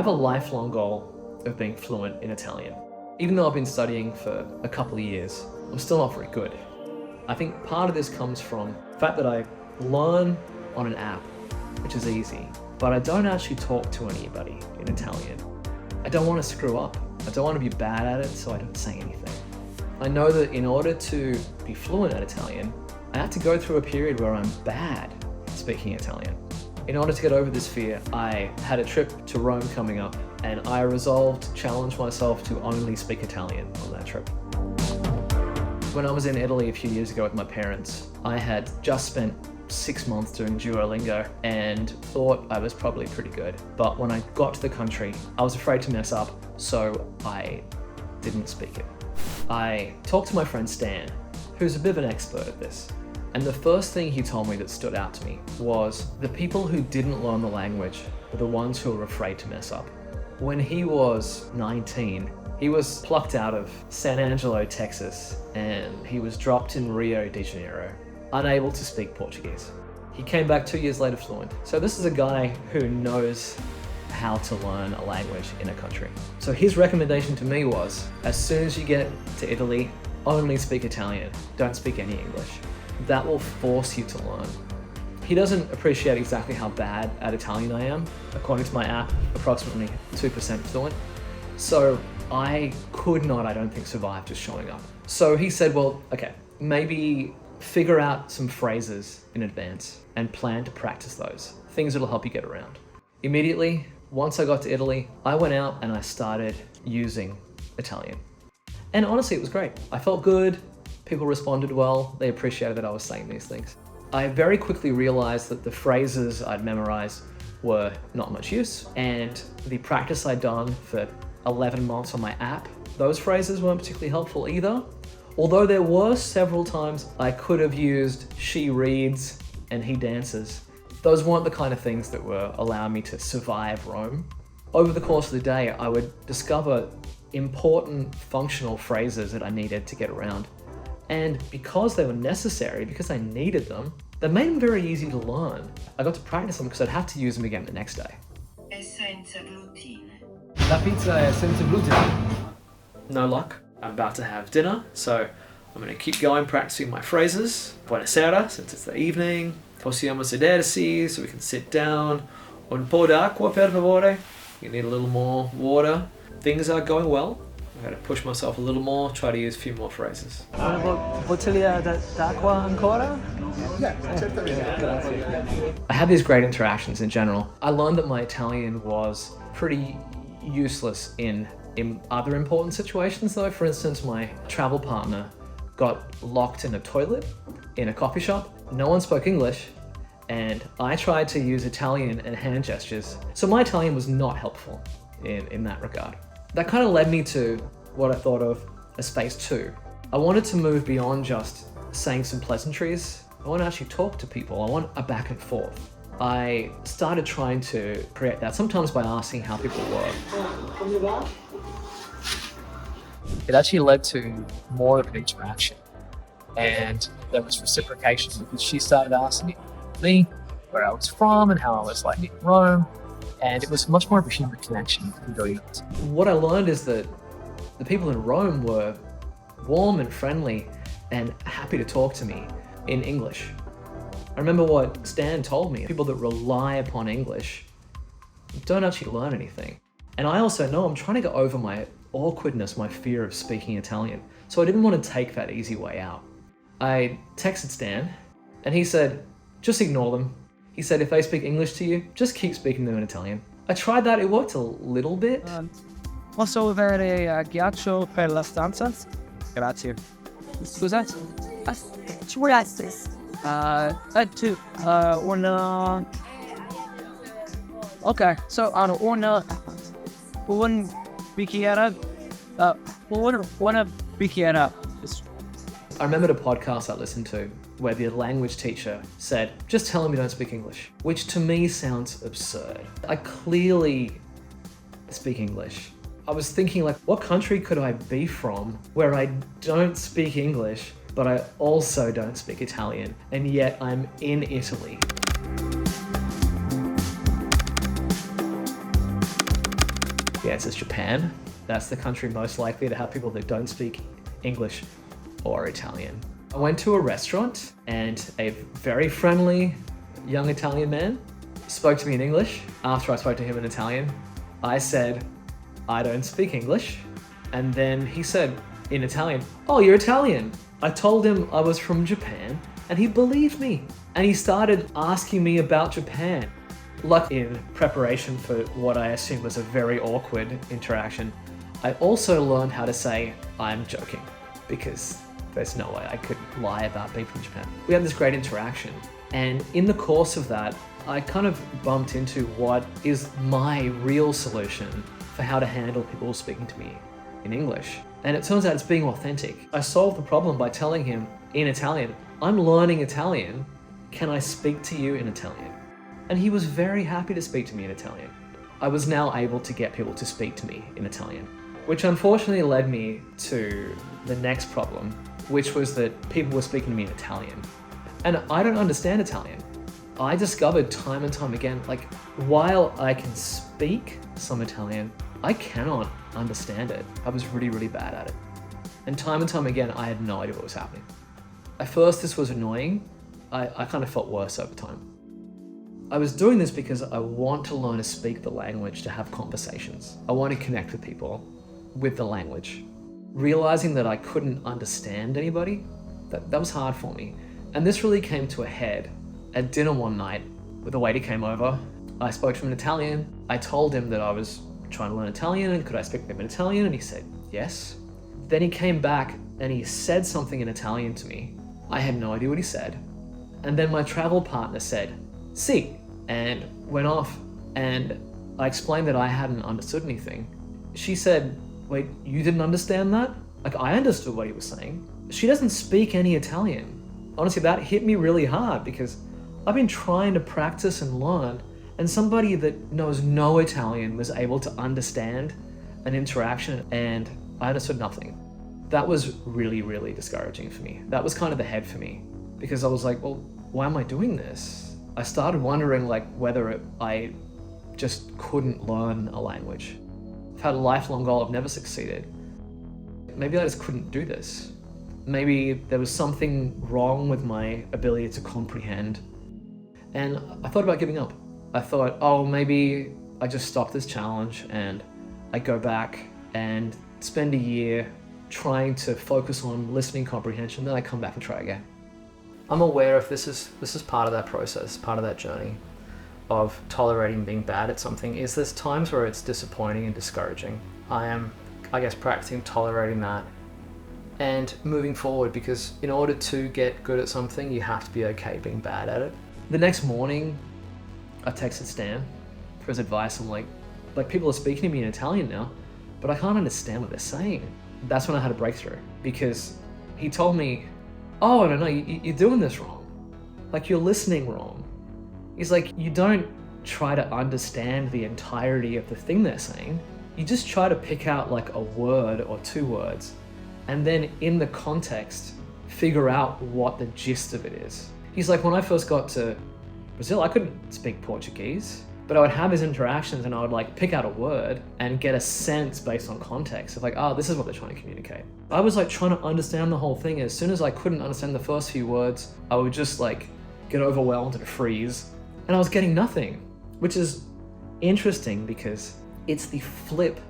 have a lifelong goal of being fluent in Italian. Even though I've been studying for a couple of years, I'm still not very good. I think part of this comes from the fact that I learn on an app, which is easy, but I don't actually talk to anybody in Italian. I don't want to screw up. I don't want to be bad at it, so I don't say anything. I know that in order to be fluent at Italian, I have to go through a period where I'm bad at speaking Italian. In order to get over this fear, I had a trip to Rome coming up, and I resolved to challenge myself to only speak Italian on that trip. When I was in Italy a few years ago with my parents, I had just spent 6 months doing Duolingo and thought I was probably pretty good. But when I got to the country, I was afraid to mess up, so I didn't speak it. I talked to my friend Stan, who's a bit of an expert at this. And the first thing he told me that stood out to me was the people who didn't learn the language were the ones who were afraid to mess up. When he was 19, he was plucked out of San Angelo, Texas, and he was dropped in Rio de Janeiro, unable to speak Portuguese. He came back 2 years later fluent. So this is a guy who knows how to learn a language in a country. So his recommendation to me was, as soon as you get to Italy, only speak Italian, don't speak any English. That will force you to learn. He doesn't appreciate exactly how bad at Italian I am. According to my app, approximately 2% fluent. So I could not, I don't think, survive just showing up. So he said, well, okay, maybe figure out some phrases in advance and plan to practice those, things that'll help you get around. Immediately, once I got to Italy, I went out and I started using Italian. And honestly, it was great. I felt good. People responded well. They appreciated that I was saying these things. I very quickly realized that the phrases I'd memorized were not much use, and the practice I'd done for 11 months on my app, those phrases weren't particularly helpful either. Although there were several times I could have used she reads and he dances. Those weren't the kind of things that were allowing me to survive Rome. Over the course of the day, I would discover important functional phrases that I needed to get around. And because they were necessary, because I needed them, they made them very easy to learn. I got to practice them because I'd have to use them again the next day. È senza glutine. La pizza è senza glutine. No luck. I'm about to have dinner, so I'm going to keep going practicing my phrases. Buonasera, since it's the evening. Possiamo sedersi, so we can sit down. Un po' d'acqua, per favore. You need a little more water. Things are going well. I gotta push myself a little more, try to use a few more phrases. Bottiglia d'acqua ancora? I had these great interactions in general. I learned that my Italian was pretty useless in other important situations though. For instance, my travel partner got locked in a toilet in a coffee shop. No one spoke English, and I tried to use Italian and hand gestures. So my Italian was not helpful in that regard. That kind of led me to what I thought of as phase 2. I wanted to move beyond just saying some pleasantries. I want to actually talk to people. I want a back and forth. I started trying to create that, sometimes by asking how people were. It actually led to more of an interaction, and there was reciprocation because she started asking me where I was from and how I was like in Rome, and it was much more of a human connection than doing it. What I learned is that the people in Rome were warm and friendly and happy to talk to me in English. I remember what Stan told me, people that rely upon English don't actually learn anything. And I also know I'm trying to get over my awkwardness, my fear of speaking Italian. So I didn't want to take that easy way out. I texted Stan and he said, just ignore them. He said, if they speak English to you, just keep speaking to them in Italian. I tried that, it worked a little bit. Posso avere ghiaccio per la stanza? Grazie. Scusa? Ci vuole essere. Two. Una... Okay, so un bicchiere, una bicchiere. I remembered a podcast I listened to where the language teacher said, just tell them you don't speak English, which to me sounds absurd. I clearly speak English. I was thinking like, what country could I be from where I don't speak English, but I also don't speak Italian, and yet I'm in Italy. The answer is Japan. That's the country most likely to have people that don't speak English or Italian. I went to a restaurant and a very friendly young Italian man spoke to me in English. After I spoke to him in Italian, I said, I don't speak English. And then he said in Italian, oh, you're Italian. I told him I was from Japan and he believed me. And he started asking me about Japan. Like in preparation for what I assumed was a very awkward interaction, I also learned how to say, I'm joking, because there's no way I could lie about being from Japan. We had this great interaction, and in the course of that, I kind of bumped into what is my real solution for how to handle people speaking to me in English. And it turns out it's being authentic. I solved the problem by telling him in Italian, I'm learning Italian, can I speak to you in Italian? And he was very happy to speak to me in Italian. I was now able to get people to speak to me in Italian, which unfortunately led me to the next problem, which was that people were speaking to me in Italian. And I don't understand Italian. I discovered time and time again, like, while I can speak some Italian, I cannot understand it. I was really, really bad at it. And time again, I had no idea what was happening. At first, this was annoying. I kind of felt worse over time. I was doing this because I want to learn to speak the language, to have conversations. I want to connect with people with the language. Realizing that I couldn't understand anybody, that was hard for me. And this really came to a head at dinner one night where the waiter came over. I spoke to him in Italian. I told him that I was trying to learn Italian and could I speak to him in Italian, and he said yes. Then he came back and he said something in Italian to me. I had no idea what he said. And then my travel partner said, "Si," and went off, and I explained that I hadn't understood anything. She said, "Wait, you didn't understand that?" Like, I understood what he was saying. She doesn't speak any Italian. Honestly, that hit me really hard because I've been trying to practice and learn, and somebody that knows no Italian was able to understand an interaction, and I understood nothing. That was really, really discouraging for me. That was kind of the head for me, because I was like, well, why am I doing this? I started wondering like whether I just couldn't learn a language. I've had a lifelong goal, I've never succeeded. Maybe I just couldn't do this. Maybe there was something wrong with my ability to comprehend. And I thought about giving up. I thought, oh, maybe I just stop this challenge and I go back and spend a year trying to focus on listening comprehension, then I come back and try again. I'm aware if this is part of that process, part of that journey of tolerating being bad at something, is there's times where it's disappointing and discouraging. I am, I guess, practicing tolerating that and moving forward, because in order to get good at something, you have to be okay being bad at it. The next morning, I texted Stan for his advice. I'm like people are speaking to me in Italian now, but I can't understand what they're saying. That's when I had a breakthrough, because he told me, oh, no, you're doing this wrong. Like, you're listening wrong. He's like, you don't try to understand the entirety of the thing they're saying. You just try to pick out like a word or two words, and then in the context, figure out what the gist of it is. He's like, when I first got to Brazil, I couldn't speak Portuguese, but I would have these interactions and I would like pick out a word and get a sense based on context of like, oh, this is what they're trying to communicate. I was like trying to understand the whole thing. As soon as I couldn't understand the first few words, I would just like get overwhelmed and freeze, and I was getting nothing, which is interesting because it's the flip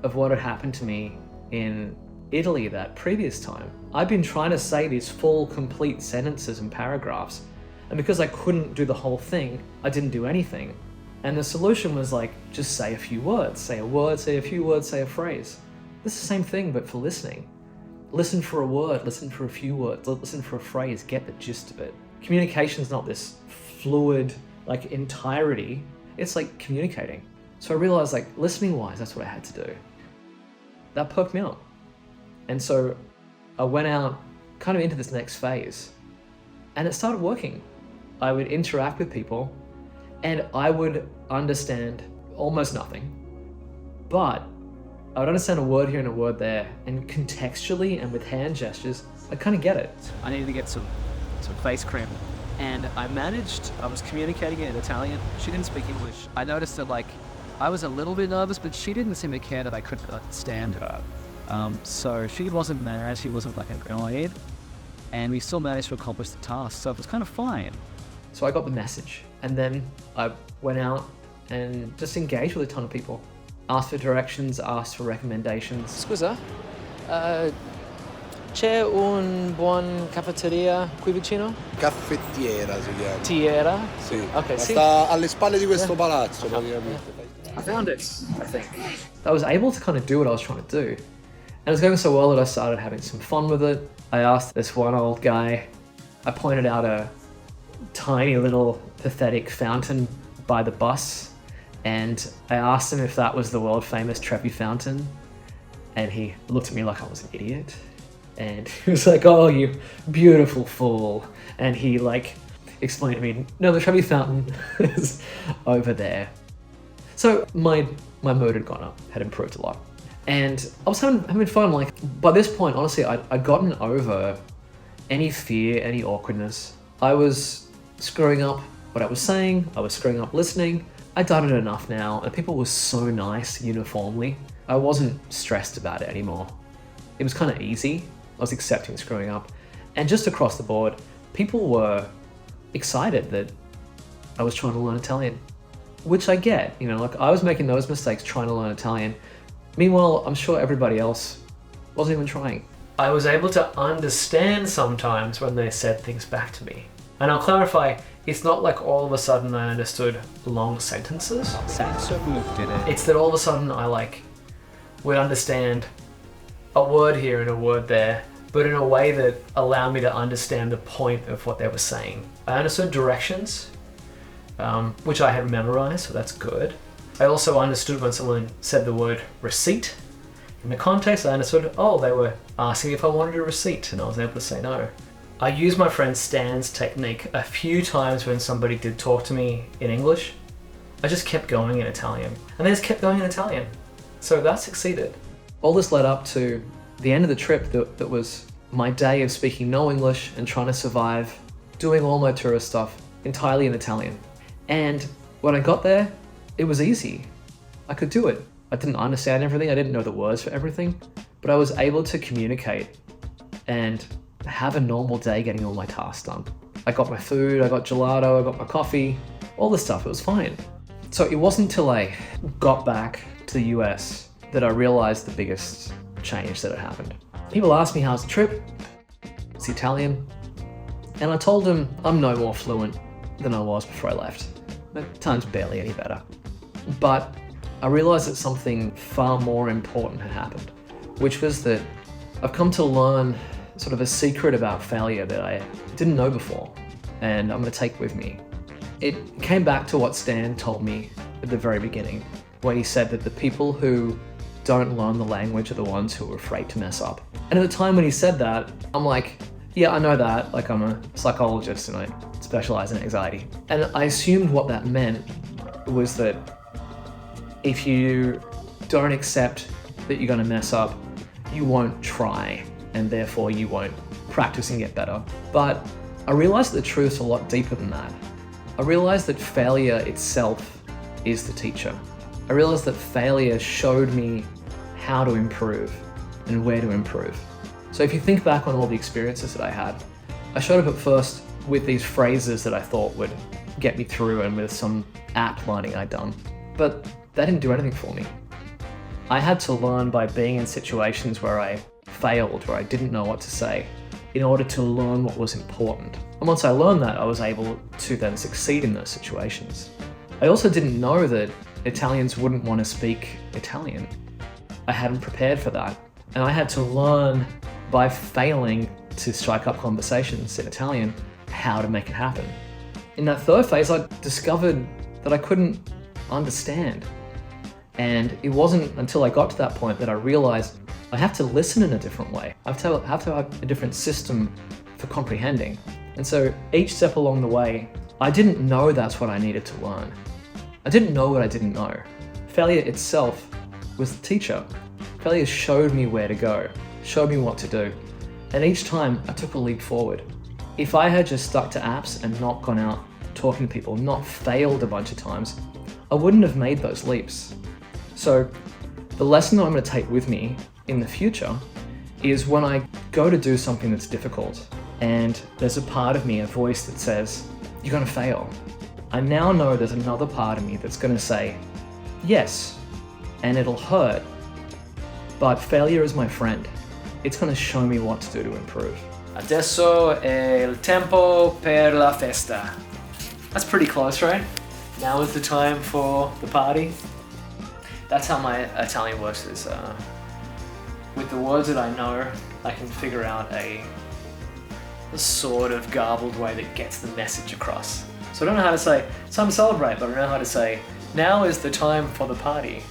of what had happened to me in Italy that previous time. I've been trying to say these full, complete sentences and paragraphs, and because I couldn't do the whole thing, I didn't do anything. And the solution was like, just say a few words. Say a word, say a few words, say a phrase. It's the same thing, but for listening. Listen for a word, listen for a few words, listen for a phrase, get the gist of it. Communication's not this fluid, like, entirety. It's like communicating. So I realized, like, listening-wise, that's what I had to do. That perked me up. And so I went out kind of into this next phase, and it started working. I would interact with people, and I would understand almost nothing, but I would understand a word here and a word there, and contextually and with hand gestures, I kind of get it. I needed to get some face cream, and I was communicating in Italian. She didn't speak English. I noticed that like I was a little bit nervous, but she didn't seem to care that I couldn't understand her. So she wasn't mad, she wasn't like annoyed, and we still managed to accomplish the task, so it was kind of fine. So I got the message, and then I went out and just engaged with a ton of people. Asked for directions, asked for recommendations. Scusa, c'è un buon caffetteria qui vicino? Caffettiera si chiama. Tiera? Sì. Ok, sì. Sta alle spalle di questo palazzo praticamente. I found it, I think. I was able to kind of do what I was trying to do. And it was going so well that I started having some fun with it. I asked this one old guy, I pointed out a tiny little pathetic fountain by the bus, and I asked him if that was the world famous Trevi fountain, and he looked at me like I was an idiot, and he was like, "Oh, you beautiful fool," and he like explained to me, "No, the Trevi fountain is over there." So my mood had gone up, had improved a lot, and I was having fun. Like by this point, honestly, I'd gotten over any fear, any awkwardness. I was screwing up what I was saying, I was screwing up listening. I'd done it enough now, and people were so nice uniformly. I wasn't stressed about it anymore. It was kind of easy. I was accepting screwing up. And just across the board, people were excited that I was trying to learn Italian, which I get, you know, like I was making those mistakes trying to learn Italian. Meanwhile, I'm sure everybody else wasn't even trying. I was able to understand sometimes when they said things back to me. And I'll clarify, it's not like all of a sudden I understood long sentences. It's that all of a sudden I would understand a word here and a word there, but in a way that allowed me to understand the point of what they were saying. I understood directions, which I had memorized, so that's good. I also understood when someone said the word receipt. In the context, I understood, oh, they were asking if I wanted a receipt, and I was able to say no. I used my friend Stan's technique a few times when somebody did talk to me in English. I just kept going in Italian, and they just kept going in Italian. So that succeeded. All this led up to the end of the trip that was my day of speaking no English and trying to survive, doing all my tourist stuff entirely in Italian. And when I got there, it was easy. I could do it. I didn't understand everything, I didn't know the words for everything, but I was able to communicate and have a normal day getting all my tasks done. I got my food, I got gelato, I got my coffee, all this stuff, it was fine. So it wasn't until I got back to the US that I realized the biggest change that had happened. People asked me, how's the trip? It's Italian. And I told them I'm no more fluent than I was before I left. My time's barely any better. But I realized that something far more important had happened, which was that I've come to learn sort of a secret about failure that I didn't know before, and I'm going to take with me. It came back to what Stan told me at the very beginning, where he said that the people who don't learn the language are the ones who are afraid to mess up. And at the time when he said that, I'm like, yeah, I know that. Like, I'm a psychologist and I specialize in anxiety. And I assumed what that meant was that if you don't accept that you're going to mess up, you won't try, and therefore you won't practice and get better. But I realized that the truth's a lot deeper than that. I realized that failure itself is the teacher. I realized that failure showed me how to improve and where to improve. So if you think back on all the experiences that I had, I showed up at first with these phrases that I thought would get me through and with some app learning I'd done. But that didn't do anything for me. I had to learn by being in situations where I failed, where I didn't know what to say, in order to learn what was important. And once I learned that, I was able to then succeed in those situations. I also didn't know that Italians wouldn't want to speak Italian. I hadn't prepared for that. And I had to learn by failing to strike up conversations in Italian how to make it happen. In that third phase, I discovered that I couldn't understand. And it wasn't until I got to that point that I realized I have to listen in a different way. I have to have a different system for comprehending. And so each step along the way, I didn't know that's what I needed to learn. I didn't know what I didn't know. Failure itself was the teacher. Failure showed me where to go, showed me what to do. And each time I took a leap forward. If I had just stuck to apps and not gone out talking to people, not failed a bunch of times, I wouldn't have made those leaps. So the lesson that I'm going to take with me in the future is when I go to do something that's difficult and there's a part of me, a voice that says, you're going to fail. I now know there's another part of me that's going to say, yes, and it'll hurt, but failure is my friend. It's going to show me what to do to improve. Adesso è il tempo per la festa. That's pretty close, right? Now is the time for the party. That's how my Italian works, is with the words that I know, I can figure out a sort of garbled way that gets the message across. So I don't know how to say, it's time to celebrate, but I know how to say, now is the time for the party.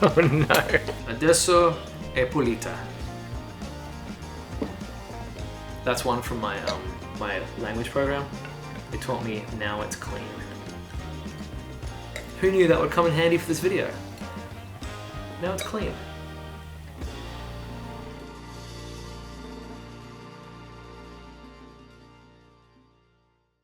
Oh no. Adesso è pulita. That's one from my my language program. They taught me now it's clean. Who knew that would come in handy for this video? Now it's clean.